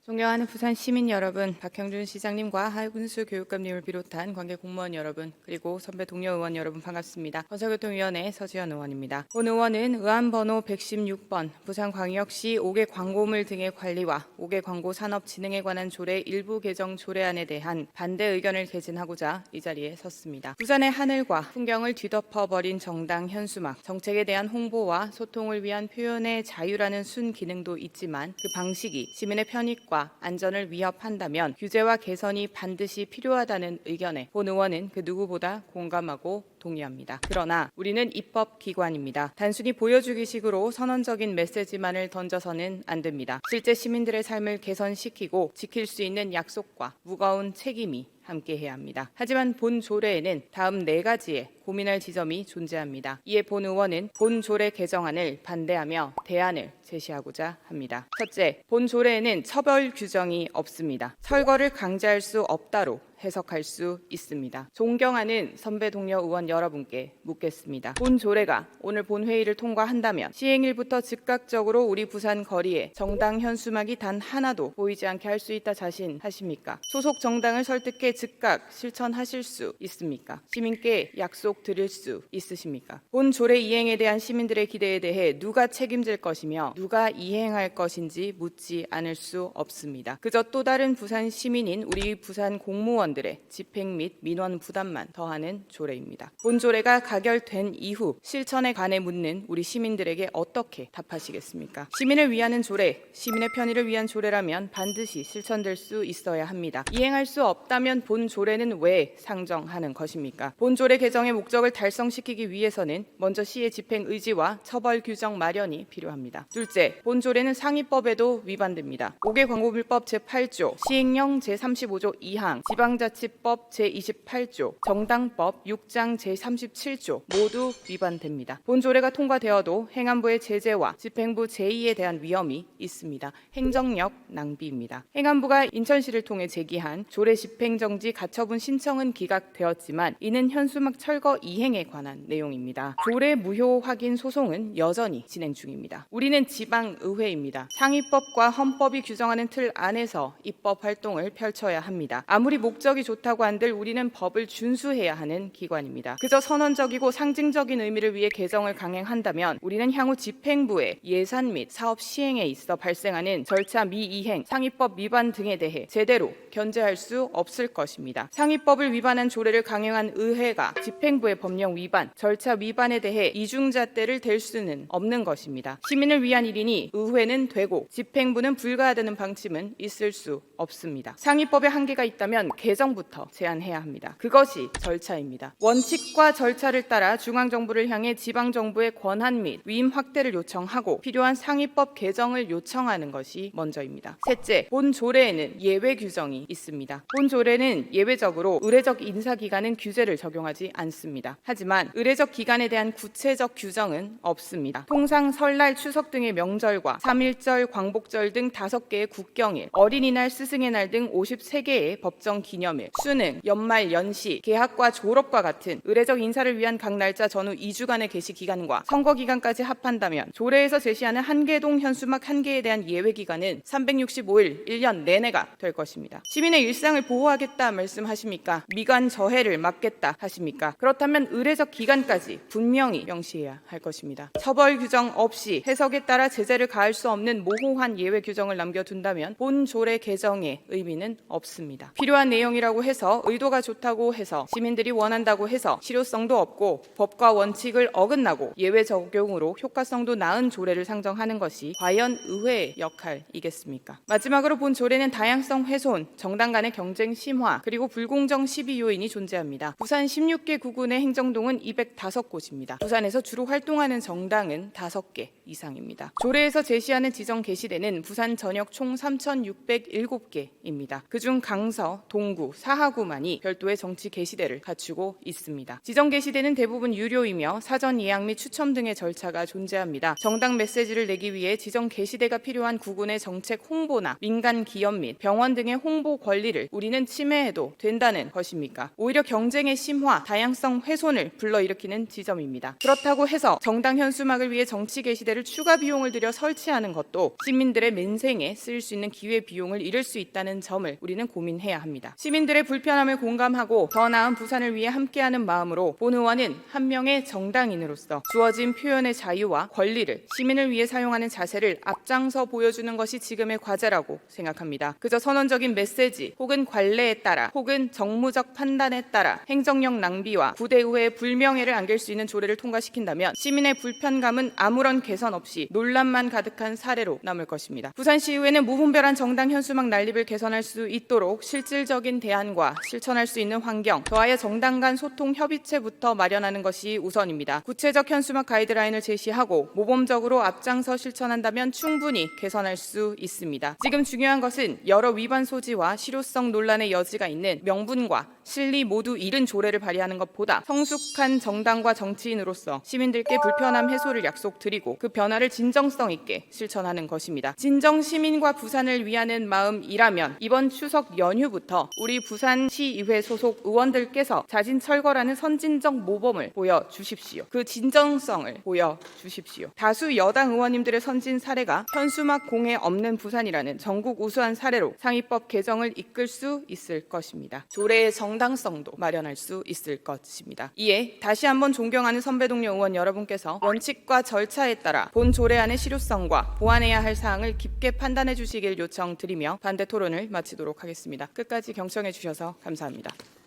존경하는 부산 시민 여러분, 박형준 시장님과 하군수 교육감님을 비롯한 관계 공무원 여러분, 그리고 선배 동료 의원 여러분 반갑습니다. 건설교통위원회 서지현 의원입니다. 본 의원은 의안번호 116번 부산광역시 5개 광고물 등의 관리와 5개 광고 산업 진흥에 관한 조례 일부 개정 조례안에 대한 반대 의견을 개진하고자 이 자리에 섰습니다. 부산의 하늘과 풍경을 뒤덮어버린 정당 현수막, 정책에 대한 홍보와 소통을 위한 표현의 자유라는 순기능도 있지만 그 방식이 시민의 편익과 안전을 위협한다면 규제와 개선이 반드시 필요하다는 의견에 본 의원은 그 누구보다 공감하고 동의합니다. 그러나 우리는 입법기관입니다. 단순히 보여주기식으로 선언적인 메시지만을 던져서는 안 됩니다. 실제 시민들의 삶을 개선시키고 지킬 수 있는 약속과 무거운 책임이 함께해야 합니다. 하지만 본 조례에는 다음 4가지의 고민할 지점이 존재합니다. 이에 본 의원은 본 조례 개정안을 반대하며 대안을 제시하고자 합니다. 첫째, 본 조례에는 처벌 규정이 없습니다. 철거를 강제할 수 없다로 해석할 수 있습니다. 존경하는 선배 동료 의원 여러분께 묻겠습니다. 본 조례가 오늘 본회의를 통과한다면 시행일부터 즉각적으로 우리 부산 거리에 정당 현수막이 단 하나도 보이지 않게 할 수 있다 자신하십니까? 소속 정당을 설득해 즉각 실천하실 수 있습니까? 시민께 약속 드릴 수 있으십니까? 본 조례 이행에 대한 시민들의 기대에 대해 누가 책임질 것이며 누가 이행할 것인지 묻지 않을 수 없습니다. 그저 또 다른 부산 시민인 우리 부산 공무원들의 집행 및 민원 부담만 더하는 조례입니다. 본 조례가 가결된 이후 실천에 관해 묻는 우리 시민들에게 어떻게 답하시겠습니까? 시민을 위하는 조례, 시민의 편의를 위한 조례라면 반드시 실천될 수 있어야 합니다. 이행할 수 없다면 본 조례는 왜 상정하는 것입니까? 본 조례 개정의 목적을 달성시키기 위해서는 먼저 시의 집행 의지와 처벌 규정 마련이 필요합니다. 둘째, 본 조례는 상위법에도 위반됩니다. 5개 광고물법 제8조, 시행령 제35조 2항, 지방자치법 제28조, 정당법 6장 제37조 모두 위반됩니다. 본 조례가 통과되어도 행안부의 제재와 집행부 제2에 대한 위험이 있습니다. 행정력 낭비입니다. 행안부가 인천시를 통해 제기한 조례 집행정지 가처분 신청은 기각되었지만 이는 현수막 철거 이행에 관한 내용입니다. 조례 무효 확인 소송은 여전히 진행 중입니다. 우리는 지방의회입니다. 상위법과 헌법이 규정하는 틀 안에서 입법 활동을 펼쳐야 합니다. 아무리 목적이 좋다고 한들 우리는 법을 준수해야 하는 기관입니다. 그저 선언적이고 상징적인 의미를 위해 개정을 강행한다면 우리는 향후 집행부의 예산 및 사업 시행에 있어 발생하는 절차 미이행, 상위법 위반 등에 대해 제대로 견제할 수 없을 것입니다. 상위법을 위반한 조례를 강행한 의회가 집행부의 법령 위반, 절차 위반에 대해 이중잣대를 댈 수는 없는 것입니다. 시민을 위한 일이니 의회는 되고 집행부는 불가하다는 방침은 있을 수 없습니다. 상위법에 한계가 있다면 개정부터 제한해야 합니다. 그것이 절차입니다. 원칙과 절차를 따라 중앙정부를 향해 지방정부의 권한 및 위임 확대를 요청하고 필요한 상위법 개정을 요청하는 것이 먼저입니다. 셋째, 본 조례에는 예외 규정이 있습니다. 본 조례는 예외적으로 의례적 인사기간은 규제를 적용하지 않습니다. 하지만 의례적 기간에 대한 구체적 규정은 없습니다. 통상 설날, 추석 등의 명절과 3.1절, 광복절 등 5개의 국경일, 어린이날, 스승의 날 등 53개의 법정 기념일, 수능, 연말, 연시, 개학과 졸업과 같은 의례적 인사를 위한 각 날짜 전후 2주간의 개시 기간과 선거 기간까지 합한다면 조례에서 제시하는 한계동 현수막 1개에 대한 예외 기간은 365일, 1년 내내가 될 것입니다. 시민의 일상을 보호하겠다 말씀하십니까? 미관 저해를 막겠다 하십니까? 그렇다면 의례적 기간까지 분명히 명시해야 할 것입니다. 처벌 규정 없이 해석에 따라 제재를 가할 수 없는 모호한 예외 규정을 남겨둔다면 본 조례 개정의 의미는 없습니다. 필요한 내용이라고 해서 의도가 좋다고 해서 시민들이 원한다고 해서 실효성도 없고 법과 원칙을 어긋나고 예외 적용으로 효과성도 나은 조례를 상정하는 것이 과연 의회의 역할이겠습니까? 마지막으로 본 조례는 다양성 훼손, 정당 간의 경쟁 심화, 그리고 불공정 시비 요인이 존재합니다. 부산 16개 구군의 행정동은 205곳입니다. 부산에서 주로 활동하는 정당은 5개 이상입니다. 조례에서 제시하는 지정 게시대는 부산 전역 총 3,607개입니다. 그중 강서, 동구, 지부, 사하구만이 별도의 정치 게시대를 갖추고 있습니다. 지정 게시대는 대부분 유료이며 사전 예약 및 추첨 등의 절차가 존재합니다. 정당 메시지를 내기 위해 지정 게시대가 필요한 구군의 정책 홍보나 민간 기업 및 병원 등의 홍보 권리를 우리는 침해해도 된다는 것입니까? 오히려 경쟁의 심화, 다양성 훼손을 불러일으키는 지점입니다. 그렇다고 해서 정당 현수막을 위해 정치 게시대를 추가 비용을 들여 설치하는 것도 시민들의 민생에 쓰일 수 있는 기회 비용을 잃을 수 있다는 점을 우리는 고민해야 합니다. 시민들의 불편함을 공감하고 더 나은 부산을 위해 함께하는 마음으로 본 의원은 한 명의 정당인으로서 주어진 표현의 자유와 권리를 시민을 위해 사용하는 자세를 앞장서 보여주는 것이 지금의 과제라고 생각합니다. 그저 선언적인 메시지 혹은 관례에 따라 혹은 정무적 판단에 따라 행정력 낭비와 부대의회의 불명예를 안길 수 있는 조례를 통과시킨다면 시민의 불편감은 아무런 개선 없이 논란만 가득한 사례로 남을 것입니다. 부산시의회는 무분별한 정당 현수막 난립을 개선할 수 있도록 실질적인 대안과 실천할 수 있는 환경, 더하여 정당 간 소통 협의체부터 마련하는 것이 우선입니다. 구체적 현수막 가이드라인을 제시하고 모범적으로 앞장서 실천한다면 충분히 개선할 수 있습니다. 지금 중요한 것은 여러 위반 소지와 실효성 논란의 여지가 있는 명분과 실리 모두 잃은 조례를 발의하는 것보다 성숙한 정당과 정치인으로서 시민들께 불편함 해소를 약속드리고 그 변화를 진정성 있게 실천하는 것입니다. 진정 시민과 부산을 위하는 마음이라면 이번 추석 연휴부터 우리 부산시의회 소속 의원들께서 자진 철거라는 선진적 모범을 보여주십시오. 그 진정성을 보여주십시오. 다수 여당 의원님들의 선진 사례가 현수막 공해 없는 부산이라는 전국 우수한 사례로 상위법 개정을 이끌 수 있을 것입니다. 조례의 정당성도 마련할 수 있을 것입니다. 이에 다시 한번 존경하는 선배 동료 의원 여러분께서 원칙과 절차에 따라 본 조례안의 실효성과 보완해야 할 사항을 깊게 판단해 주시길 요청드리며 반대 토론을 마치도록 하겠습니다. 끝까지 경청해 주셔서 감사합니다.